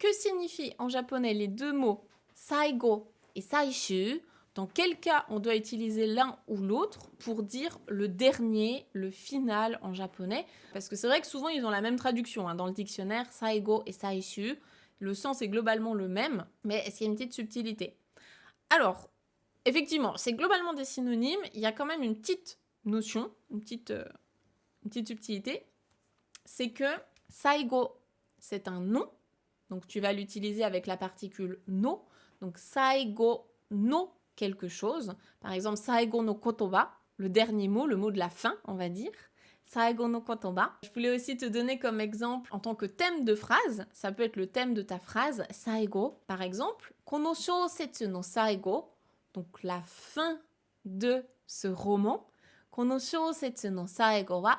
que signifient en japonais les deux mots saigo et saishu? Dans quel cas on doit utiliser l'un ou l'autre pour dire le dernier, le final en japonais? Parce que c'est vrai que souvent ils ont la même traduction dans le dictionnaire, saigo et saishu. Le sens est globalement le même, mais est-ce qu'il y a une petite subtilité? Alors, effectivement, c'est globalement des synonymes. Il y a quand même une petite notion, une petite subtilité. C'est que saigo, c'est un nom. Donc tu vas l'utiliser avec la particule no. Donc saigo no quelque chose. Par exemple, saigo no kotoba, le dernier mot, le mot de la fin, on va dire. Saigo no kotoba. Je voulais aussi te donner comme exemple en tant que thème de phrase. Ça peut être le thème de ta phrase, saigo. Par exemple, kono shousetsu no saigo, donc la fin de ce roman. Kono shousetsu no saigo wa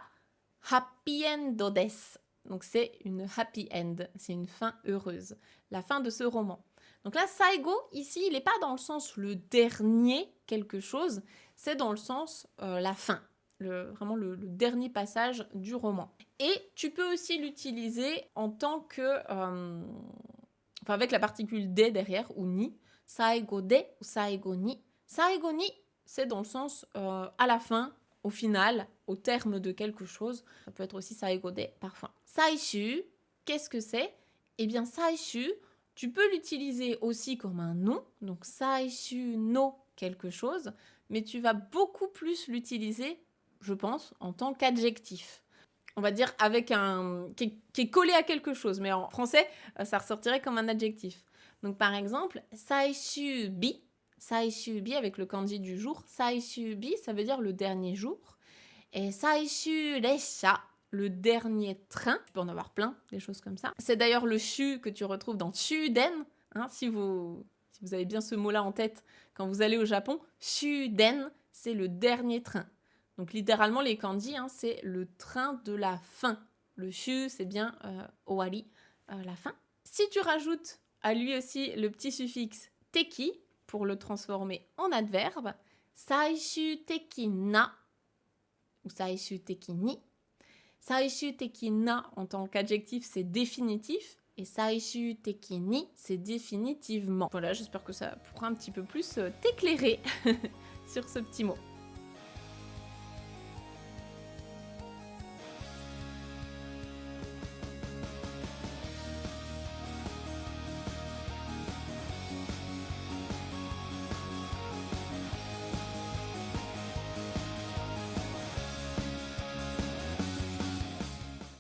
happy end desu. Donc c'est une happy end, c'est une fin heureuse. La fin de ce roman. Donc là, saigo, ici, il n'est pas dans le sens le dernier quelque chose, c'est dans le sens la fin, vraiment le dernier passage du roman. Et tu peux aussi l'utiliser en tant que... avec la particule de derrière, ou ni. Saigo de ou saigo ni. Saigo ni, c'est dans le sens à la fin, au final, au terme de quelque chose. Ça peut être aussi saigo de parfois. Saishu, qu'est-ce que c'est? Eh bien, saishu, tu peux l'utiliser aussi comme un nom, donc saishu no quelque chose, mais tu vas beaucoup plus l'utiliser, je pense, en tant qu'adjectif. On va dire avec un... qui est collé à quelque chose, mais en français, ça ressortirait comme un adjectif. Donc par exemple, saishubi, saishubi avec le kanji du jour, saishubi, ça veut dire le dernier jour, et saishu resha, le dernier train, tu peux en avoir plein, des choses comme ça. C'est d'ailleurs le shu que tu retrouves dans shuden, si vous avez bien ce mot-là en tête, quand vous allez au Japon, shuden, c'est le dernier train. Donc littéralement, les kanji, c'est le train de la fin. Le shu, c'est bien owari, la fin. Si tu rajoutes à lui aussi le petit suffixe teki, pour le transformer en adverbe, saishu teki na, ou saishu teki ni. Saishu teki na, en tant qu'adjectif, c'est définitif. Et saishu teki ni, c'est définitivement. Voilà, j'espère que ça pourra un petit peu plus t'éclairer sur ce petit mot.